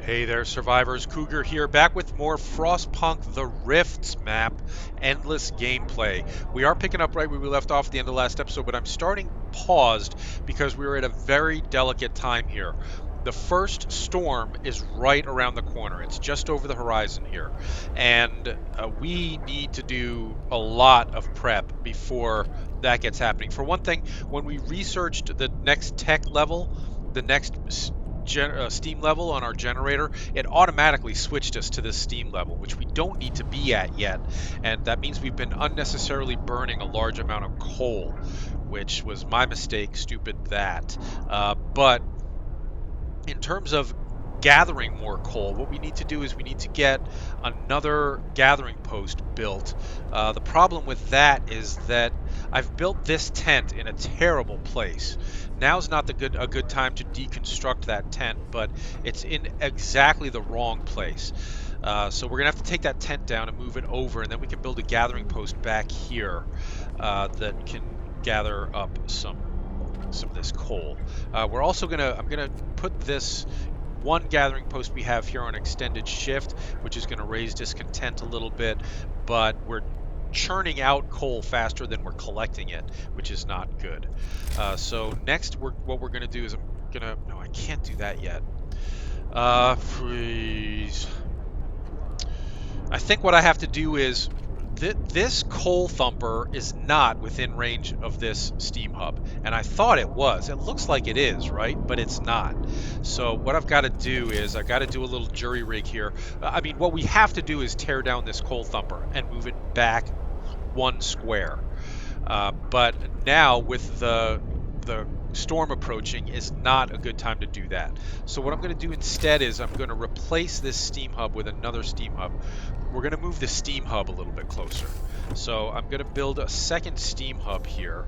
Hey there, survivors. Cougar here, back with more Frostpunk The Rifts map, endless gameplay. We are picking up right where we left off at the end of the last episode, but I'm starting paused because we were at a very delicate time here. The first storm is right around the corner. It's just over the horizon here. And we need to do a lot of prep before that gets happening. For one thing, when we researched the next tech level, the next steam level on our generator, it automatically switched us to this steam level, which we don't need to be at yet. And that means we've been unnecessarily burning a large amount of coal, which was my mistake, stupid that. But in terms of gathering more coal, what we need to do is we need to get another gathering post built. The problem with that is that I've built this tent in a terrible place. Now's not a good time to deconstruct that tent, but it's in exactly the wrong place. So we're gonna have to take that tent down and move it over, and then we can build a gathering post back here that can gather up some of this coal. I'm gonna put this one gathering post we have here on extended shift, which is going to raise discontent a little bit, but we're churning out coal faster than we're collecting it, which is not good. So next, what we're going to do is no, I can't do that yet. Freeze. I think what I have to do is this coal thumper is not within range of this steam hub, and I thought it was. It looks like it is, right? But it's not. So what I've got to do is I've got to do a little jury rig here. I mean, what we have to do is tear down this coal thumper and move it back one square. But now with the storm approaching is not a good time to do that. So what I'm going to do instead is I'm going to replace this steam hub with another steam hub. We're going to move the steam hub a little bit closer. So I'm going to build a second steam hub here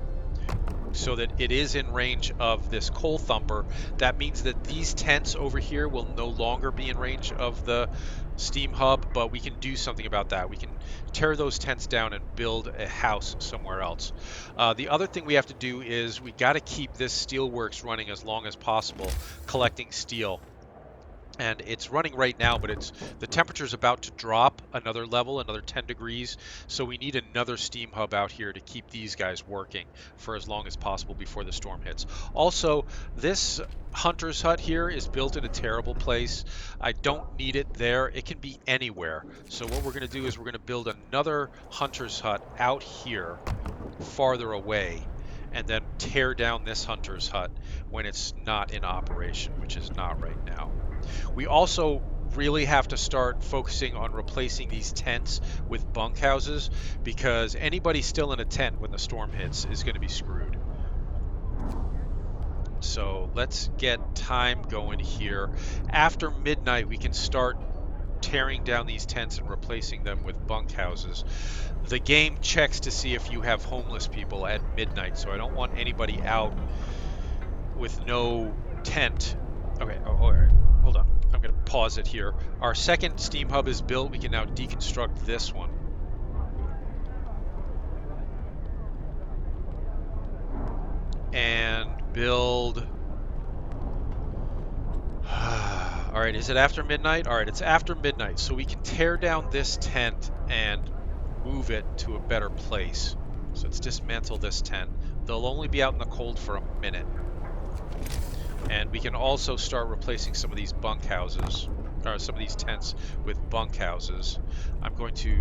so that it is in range of this coal thumper. That means that these tents over here will no longer be in range of the steam hub, but we can do something about that. We can tear those tents down and build a house somewhere else. The other thing we have to do is we got to keep this steelworks running as long as possible, collecting steel. And it's running right now, but the temperature's about to drop another level, another 10 degrees. So we need another steam hub out here to keep these guys working for as long as possible before the storm hits. Also, this hunter's hut here is built in a terrible place. I don't need it there. It can be anywhere. So what we're going to do is we're going to build another hunter's hut out here, farther away, and then tear down this hunter's hut when it's not in operation, which is not right now. We also really have to start focusing on replacing these tents with bunkhouses, because anybody still in a tent when the storm hits is going to be screwed. So let's get time going here. After midnight, we can start tearing down these tents and replacing them with bunkhouses. The game checks to see if you have homeless people at midnight, so I don't want anybody out with no tent. Okay, all right, hold on. I'm going to pause it here. Our second steam hub is built. We can now deconstruct this one. And build... All right, is it after midnight? All right, it's after midnight, so we can tear down this tent and move it to a better place. So let's dismantle this tent. They'll only be out in the cold for a minute. And we can also start replacing some of these bunkhouses, or some of these tents with bunkhouses. I'm going to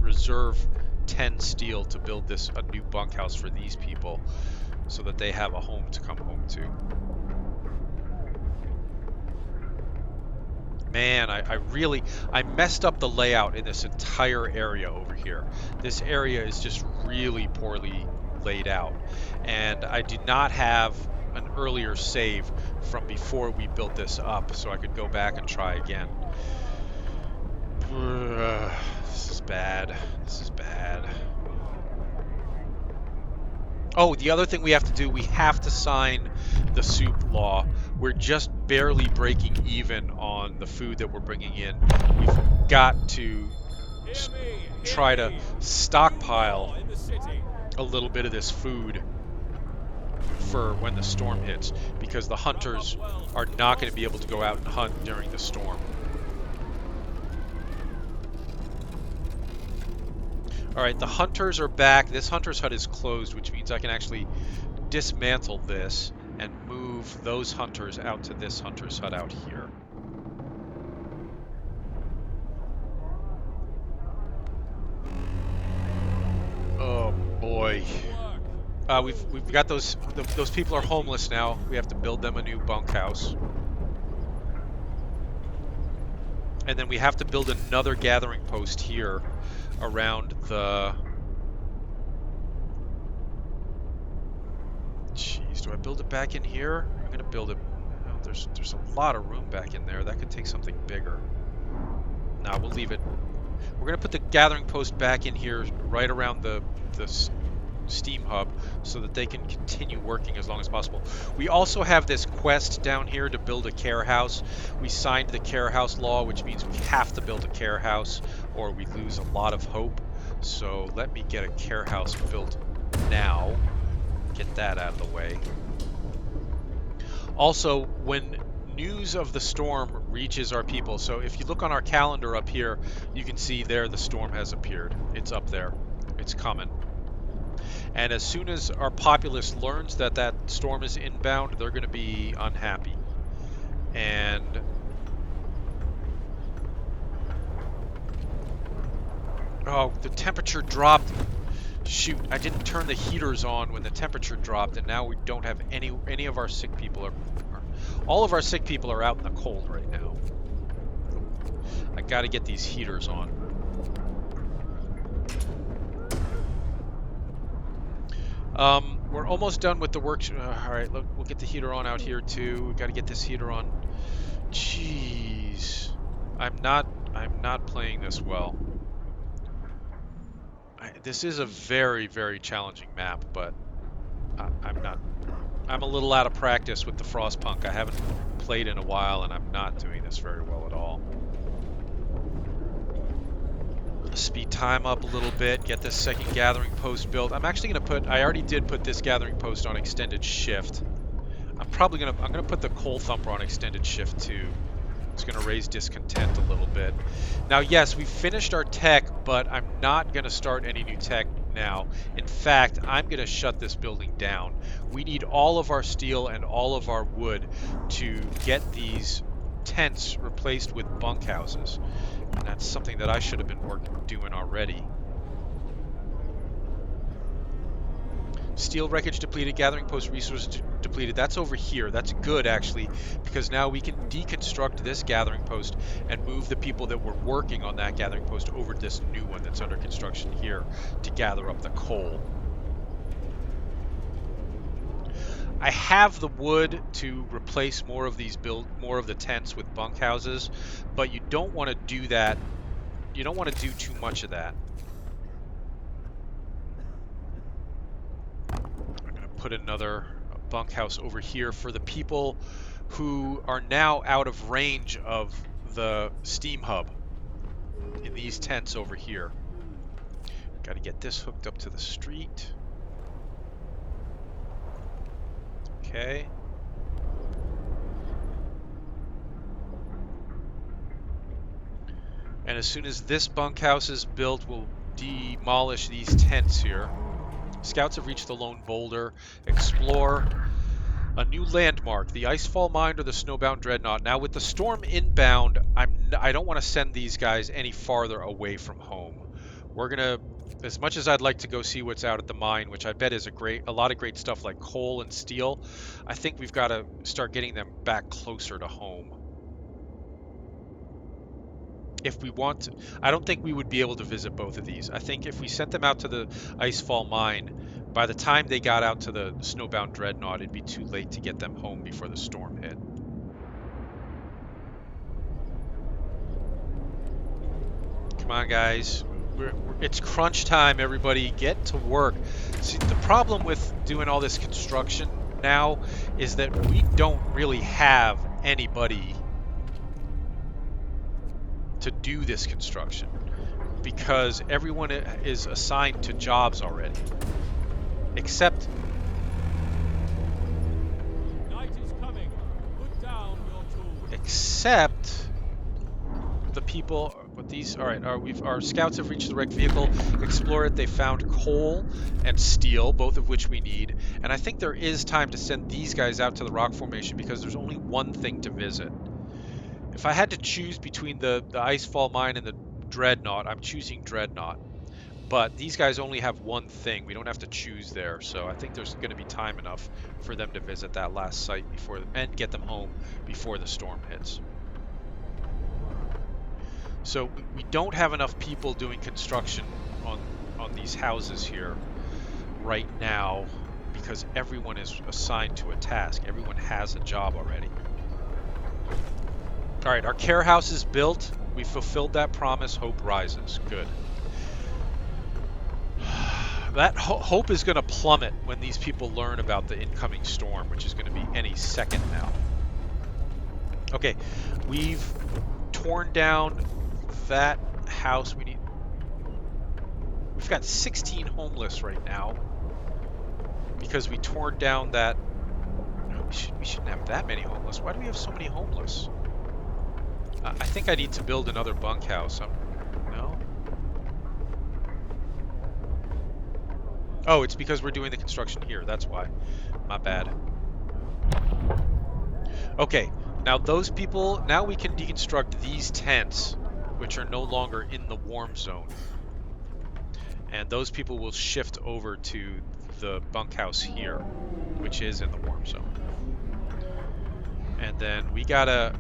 reserve 10 steel to build a new bunkhouse for these people, so that they have a home to come home to. Man, I messed up the layout in this entire area over here. This area is just really poorly laid out, and I did not have an earlier save from before we built this up, so I could go back and try again. This is bad. This is bad. Oh, the other thing we have to do, we have to sign the soup law. We're just barely breaking even on the food that we're bringing in. We've got to try to stockpile a little bit of this food for when the storm hits, because the hunters are not going to be able to go out and hunt during the storm. Alright, the hunters are back. This hunter's hut is closed, which means I can actually dismantle this and move those hunters out to this hunter's hut out here. Oh boy. We've got those people are homeless now. We have to build them a new bunkhouse. And then we have to build another gathering post here around the... Jeez, do I build it back in here? I'm gonna build it... Oh, there's a lot of room back in there. That could take something bigger. Nah, we'll leave it. We're gonna put the gathering post back in here right around the steam hub so that they can continue working as long as possible. We also have this quest down here to build a care house. We signed the care house law, which means we have to build a care house or we lose a lot of hope. So let me get a care house built now. Get that out of the way. Also, when news of the storm reaches our people, so if you look on our calendar up here, you can see there the storm has appeared. It's up there. It's coming. And as soon as our populace learns that that storm is inbound, they're going to be unhappy. And oh, the temperature dropped. Shoot, I didn't turn the heaters on when the temperature dropped, and now we don't have any of our sick people. All of our sick people are out in the cold right now. I got to get these heaters on. We're almost done with the work. All right, look, we'll get the heater on out here too. We got to get this heater on. Jeez, I'm not playing this well. This is a very, very challenging map, but I'm a little out of practice with the Frostpunk. I haven't played in a while, and I'm not doing this very well at all. Speed time up a little bit, get this second gathering post built. I'm actually going to put, I already did put this gathering post on extended shift. I'm going to put the coal thumper on extended shift too. It's going to raise discontent a little bit. Now, yes, we finished our tech, but I'm not going to start any new tech now. In fact, I'm going to shut this building down. We need all of our steel and all of our wood to get these tents replaced with bunkhouses. And that's something that I should have been doing already. Steel wreckage depleted, gathering post resources depleted. That's over here. That's good, actually, because now we can deconstruct this gathering post and move the people that were working on that gathering post over to this new one that's under construction here to gather up the coal. I have the wood to replace more of the tents with bunkhouses, but you don't want to do that. You don't want to do too much of that. I'm going to put another bunkhouse over here for the people who are now out of range of the steam hub in these tents over here. Got to get this hooked up to the street. Okay. And as soon as this bunkhouse is built, we'll demolish these tents here. Scouts have reached the lone boulder. Explore a new landmark, the Icefall Mine or the Snowbound Dreadnought. Now, with the storm inbound, I don't want to send these guys any farther away from home. We're gonna, as much as I'd like to go see what's out at the mine, which I bet is a lot of great stuff like coal and steel, I think we've got to start getting them back closer to home. If we want to, I don't think we would be able to visit both of these. I think if we sent them out to the Icefall Mine, by the time they got out to the Snowbound Dreadnought, it'd be too late to get them home before the storm hit. Come on, guys. It's crunch time, everybody. Get to work. See, the problem with doing all this construction now is that we don't really have anybody to do this construction because everyone is assigned to jobs already, except except the people, but these, all right, our scouts have reached the wrecked vehicle, explored it, they found coal and steel, both of which we need, and I think there is time to send these guys out to the rock formation because there's only one thing to visit. If I had to choose between the Icefall Mine and the Dreadnought, I'm choosing Dreadnought. But these guys only have one thing. We don't have to choose there, so I think there's going to be time enough for them to visit that last site before and get them home before the storm hits. So we don't have enough people doing construction on these houses here right now because everyone is assigned to a task. Everyone has a job already. All right, our care house is built. We fulfilled that promise. Hope rises. Good. That hope is going to plummet when these people learn about the incoming storm, which is going to be any second now. Okay, we've torn down that house. We've got 16 homeless right now because we torn down that. We shouldn't have that many homeless. Why do we have so many homeless? I think I need to build another bunkhouse. No? Oh, it's because we're doing the construction here. That's why. My bad. Okay, now those people, now we can deconstruct these tents, which are no longer in the warm zone. And those people will shift over to the bunkhouse here, which is in the warm zone. And then we gotta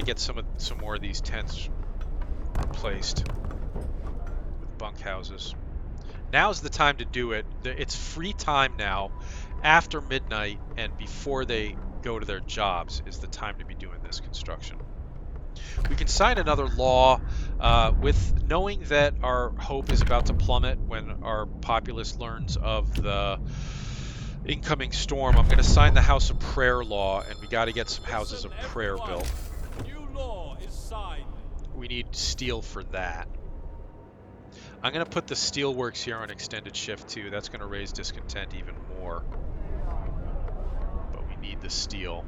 get some more of these tents replaced with bunkhouses. Now's the time to do it. It's free time now. After midnight and before they go to their jobs is the time to be doing this construction. We can sign another law with knowing that our hope is about to plummet when our populace learns of the incoming storm. I'm going to sign the House of Prayer law, and we got to get some houses of prayer built. New law is signed. We need steel for that. I'm going to put the steelworks here on extended shift too. That's going to raise discontent even more. But we need the steel.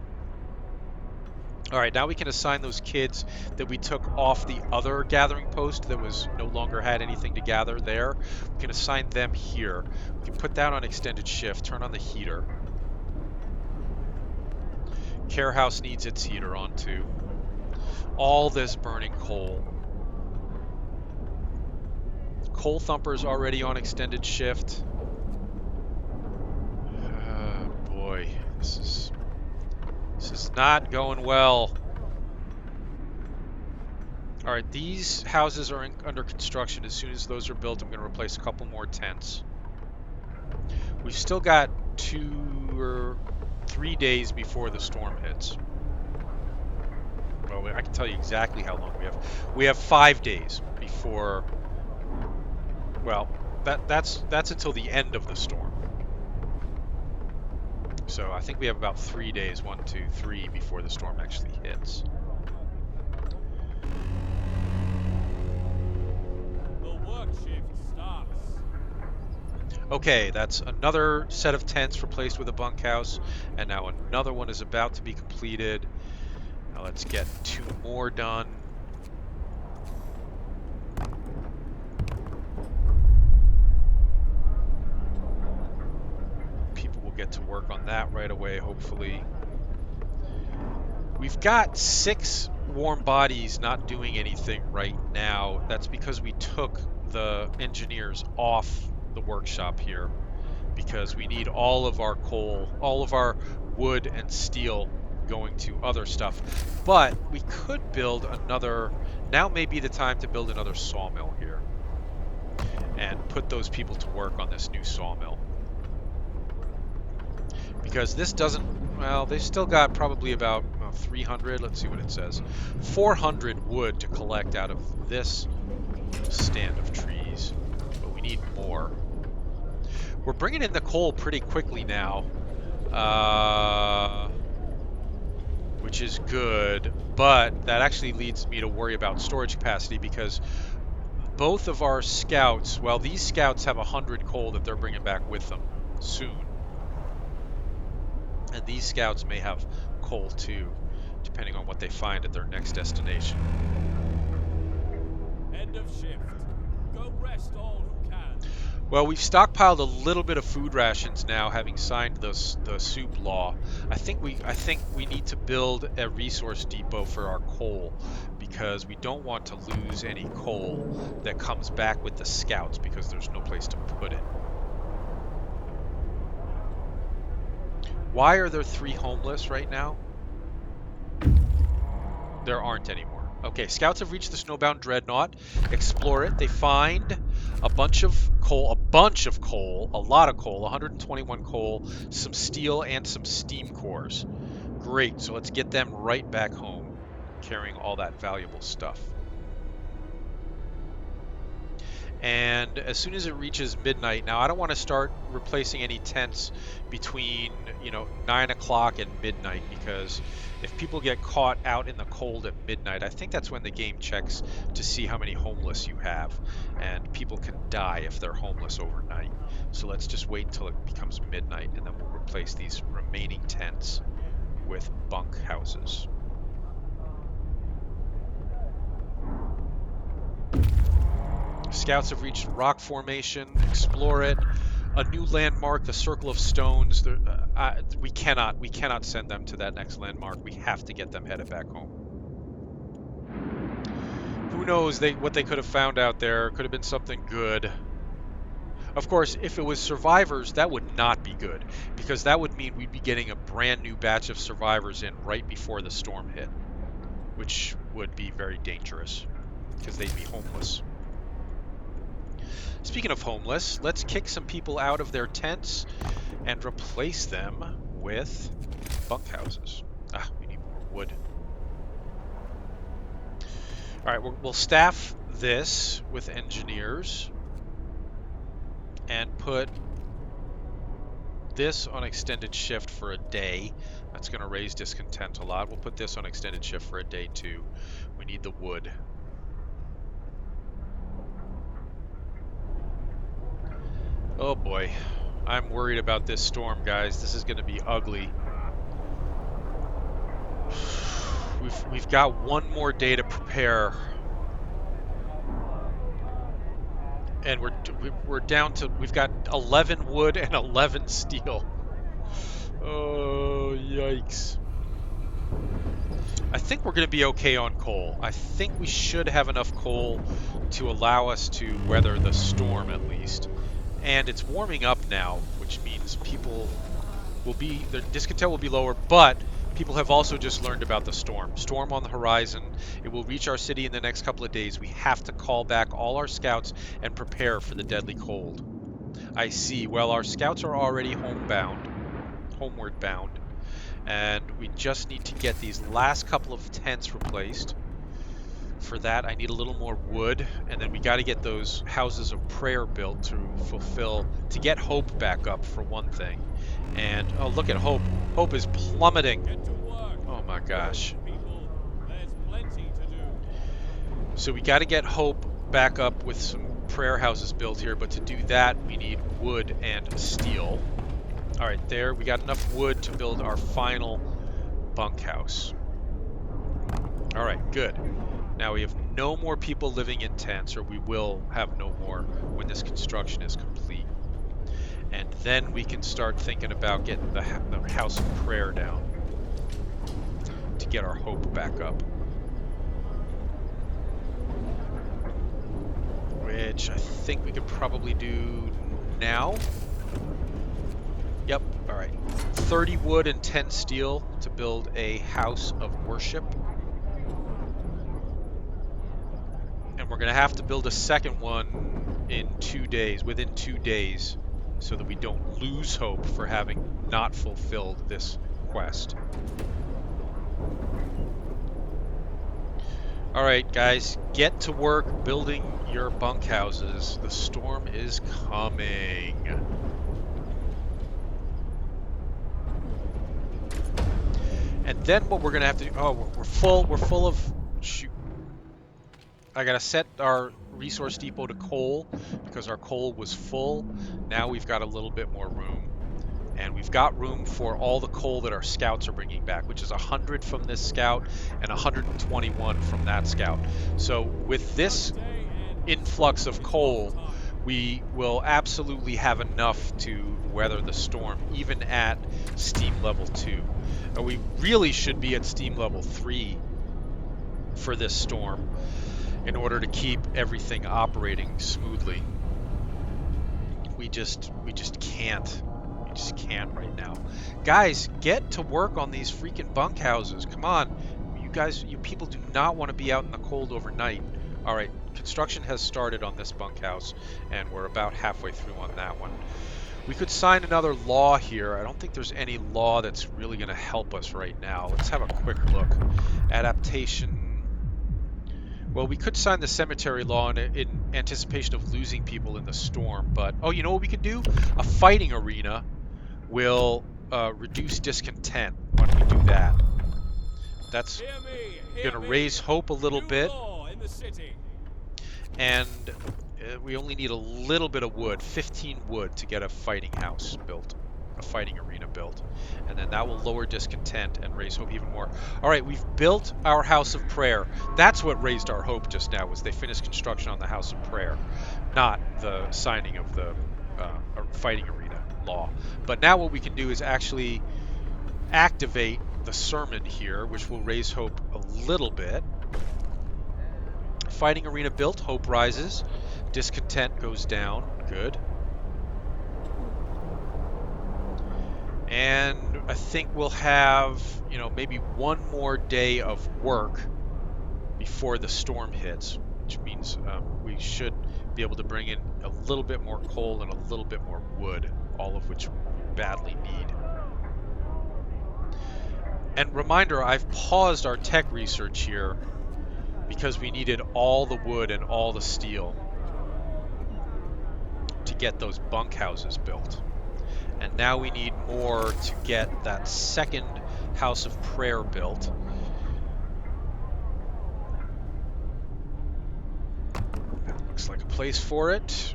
All right, now we can assign those kids that we took off the other gathering post that was no longer had anything to gather there. We can assign them here. We can put that on extended shift, turn on the heater. Care house needs its heater on too. All this burning coal. Coal thumper's already on extended shift. Boy, this is not going well. All right, these houses are under construction. As soon as those are built, I'm going to replace a couple more tents. We've still got 2 or 3 days before the storm hits. Well, I can tell you exactly how long we have. We have 5 days before. Well, that's until the end of the storm. So I think we have about 3 days, 1, 2, 3, before the storm actually hits. The work shift starts. Okay, that's another set of tents replaced with a bunkhouse, and now another one is about to be completed. Now let's get 2 more done. Get to work on that right away, hopefully. We've got 6 warm bodies not doing anything right now. That's because we took the engineers off the workshop here because we need all of our coal, all of our wood and steel going to other stuff. But we could build another, now may be the time to build another sawmill here and put those people to work on this new sawmill. Because this doesn't, well, they've still got probably about 300, let's see what it says, 400 wood to collect out of this stand of trees, but we need more. We're bringing in the coal pretty quickly now, which is good, but that actually leads me to worry about storage capacity because both of our scouts, well, these scouts have 100 coal that they're bringing back with them soon. And these scouts may have coal too, depending on what they find at their next destination. End of shift. Go rest all who can. Well, we've stockpiled a little bit of food rations now, having signed the soup law. I think we need to build a resource depot for our coal because we don't want to lose any coal that comes back with the scouts because there's no place to put it. Why are there 3 homeless right now? There aren't anymore. Okay, scouts have reached the snowbound dreadnought. Explore it. They find a bunch of coal, a lot of coal, 121 coal, some steel, and some steam cores. Great, so let's get them right back home, carrying all that valuable stuff. And as soon as it reaches midnight, now I don't want to start replacing any tents between 9 o'clock and midnight, because if people get caught out in the cold at midnight, I think that's when the game checks to see how many homeless you have, and people can die if they're homeless overnight. So let's just wait until it becomes midnight, and then we'll replace these remaining tents with bunk houses. Scouts have reached rock formation. Explore it. A new landmark, the Circle of Stones. We cannot send them to that next landmark. We have to get them headed back home. Who knows what they could have found out there? Could have been something good. Of course, if it was survivors, that would not be good, because that would mean we'd be getting a brand new batch of survivors in right before the storm hit, which would be very dangerous because they'd be homeless. Speaking of homeless, let's kick some people out of their tents and replace them with bunkhouses. We need more wood. All right, we'll staff this with engineers and put this on extended shift for a day. That's going to raise discontent a lot. We'll put this on extended shift for a day too. We need the wood. Oh boy, I'm worried about this storm, guys. This is going to be ugly. We've got one more day to prepare, and we're down to, we've got 11 wood and 11 steel. Oh, yikes. I think we're going to be okay on coal. I think we should have enough coal to allow us to weather the storm at least. And it's warming up now, which means people will be, their discontent will be lower, but people have also just learned about the storm. Storm on the horizon. It will reach our city in the next couple of days. We have to call back all our scouts and prepare for the deadly cold. I see. Well, our scouts are already homeward bound, and we just need to get these last couple of tents replaced. For that, I need a little more wood, and then we got to get those houses of prayer built to get hope back up, for one thing. And oh, look at hope. Hope is plummeting. Get to work. Oh my gosh. People, there's plenty to do. So we got to get hope back up with some prayer houses built here, but to do that, we need wood and steel. All right, there, we got enough wood to build our final bunkhouse. All right, good. Now we have no more people living in tents, or we will have no more when this construction is complete. And then we can start thinking about getting the house of prayer down to get our hope back up. Which I think we could probably do now. Yep, all right. 30 wood and 10 steel to build a house of worship. And we're going to have to build a second one in 2 days, within 2 days, so that we don't lose hope for having not fulfilled this quest. All right, guys, get to work building your bunkhouses. The storm is coming. And then what we're going to have to do, we're full of, shoot. I gotta set our resource depot to coal because our coal was full. Now we've got a little bit more room. And we've got room for all the coal that our scouts are bringing back, which is 100 from this scout and 121 from that scout. So with this Stay and influx of it's not coal, time. we will absolutely have enough to weather the storm, even at steam level 2. We really should be at steam level 3 for this storm in order to keep everything operating smoothly. We just can't. We just can't right now. Guys, get to work on these freaking bunkhouses. Come on. You guys, you people do not want to be out in the cold overnight. All right, construction has started on this bunkhouse, and we're about halfway through on that one. We could sign another law here. I don't think there's any law that's really going to help us right now. Let's have a quick look. Adaptation. Well, we could sign the cemetery law in anticipation of losing people in the storm, but oh, you know what we can do? A fighting arena will reduce discontent. Why don't we do that? That's Hear me, going hear to me. raise hope a little New bit, law in the city. and we only need a little bit of wood, 15 wood, to get a fighting house built, a fighting arena built. And then that will lower discontent and raise hope even more. All right, we've built our house of prayer. That's what raised our hope just now, was they finished construction on the house of prayer, not the signing of the fighting arena law. But now what we can do is actually activate the sermon here, which will raise hope a little bit. Fighting arena built, hope rises. Discontent goes down. Good. And I think we'll have, maybe one more day of work before the storm hits, which means we should be able to bring in a little bit more coal and a little bit more wood, all of which we badly need. And reminder, I've paused our tech research here because we needed all the wood and all the steel to get those bunkhouses built. And now we need more to get that second house of prayer built. That looks like a place for it.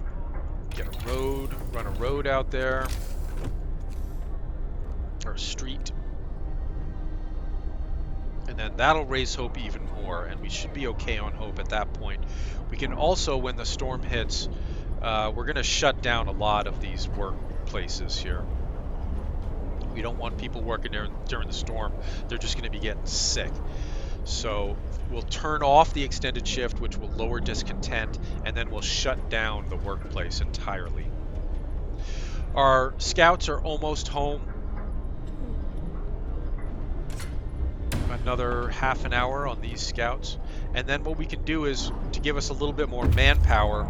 Get a road, run a road out there, or a street. And then that'll raise hope even more, and we should be okay on hope at that point. We can also, when the storm hits, we're going to shut down a lot of these workplaces here. We don't want people working there during the storm. They're just going to be getting sick. So we'll turn off the extended shift, which will lower discontent, and then we'll shut down the workplace entirely. Our scouts are almost home. Another half an hour on these scouts. And then what we can do is, to give us a little bit more manpower.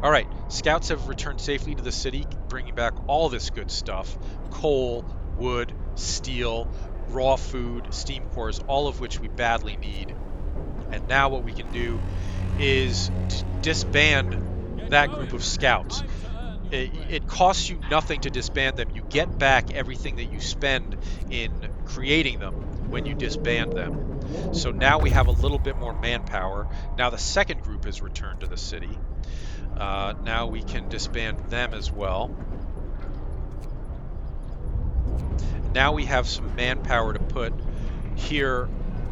All right, scouts have returned safely to the city, bringing back all this good stuff. Coal, wood, steel, raw food, steam cores, all of which we badly need. And now what we can do is disband that group of scouts. It costs you nothing to disband them. You get back everything that you spend in creating them when you disband them. So now we have a little bit more manpower. Now the second group has returned to the city. Now we can disband them as well. Now we have some manpower to put here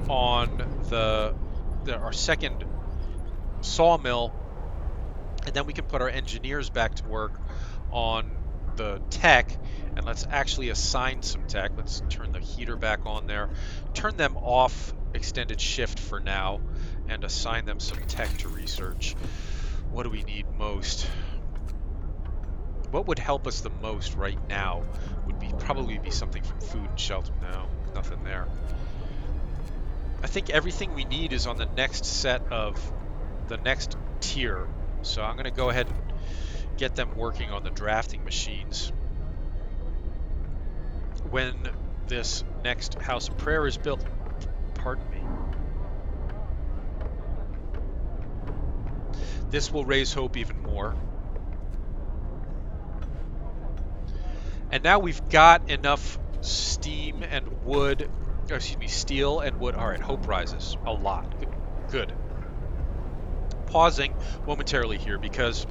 on our second sawmill, and then we can put our engineers back to work on the tech. And let's actually assign some tech. Let's turn the heater back on there, turn them off extended shift for now, and assign them some tech to research. What do we need most? What would help us the most right now would probably be something from food and shelter. No, nothing there. I think everything we need is on the next the next tier. So I'm going to go ahead and get them working on the drafting machines. When this next house of prayer is built, pardon me, this will raise hope even more. And now we've got enough steam and wood, steel and wood. All right, hope rises a lot. Good. Pausing momentarily here because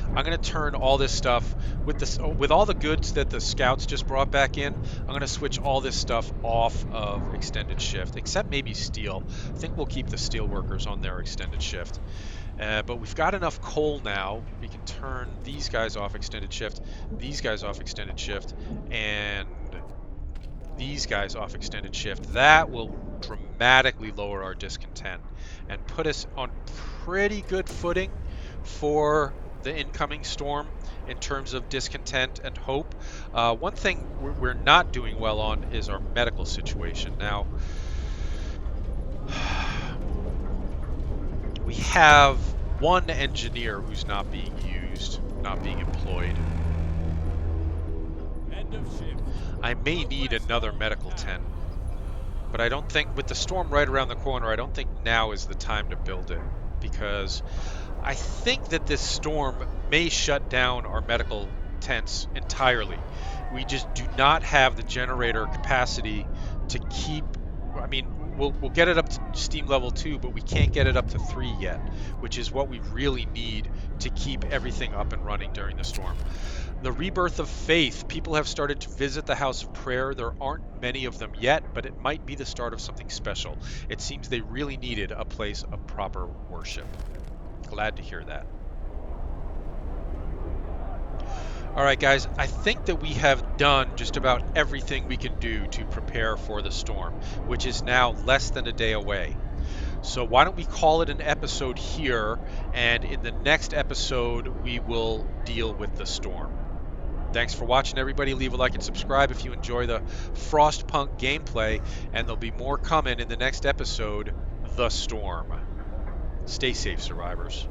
I'm going to turn all this stuff with all the goods that the scouts just brought back in. I'm going to switch all this stuff off of extended shift, except maybe steel. I think we'll keep the steel workers on their extended shift. But we've got enough coal now. We can turn these guys off extended shift, these guys off extended shift, and these guys off extended shift. That will dramatically lower our discontent and put us on pretty good footing for the incoming storm in terms of discontent and hope. One thing we're not doing well on is our medical situation. Now, we have one engineer who's not being used, not being employed. End of shift. I may Go need rest another all who medical can. tent, but I don't think with the storm right around the corner, I don't think now is the time to build it because I think that this storm may shut down our medical tents entirely. We just do not have the generator capacity to keep. I mean, we'll get it up to steam level 2, but we can't get it up to 3 yet, which is what we really need to keep everything up and running during the storm. The rebirth of faith. People have started to visit the house of prayer. There aren't many of them yet, but it might be the start of something special. It seems they really needed a place of proper worship. Glad to hear that. All right, guys, I think that we have done just about everything we can do to prepare for the storm, which is now less than a day away. So why don't we call it an episode here, and in the next episode, we will deal with the storm. Thanks for watching, everybody. Leave a like and subscribe if you enjoy the Frostpunk gameplay, and there'll be more coming in the next episode, The Storm. Stay safe, survivors.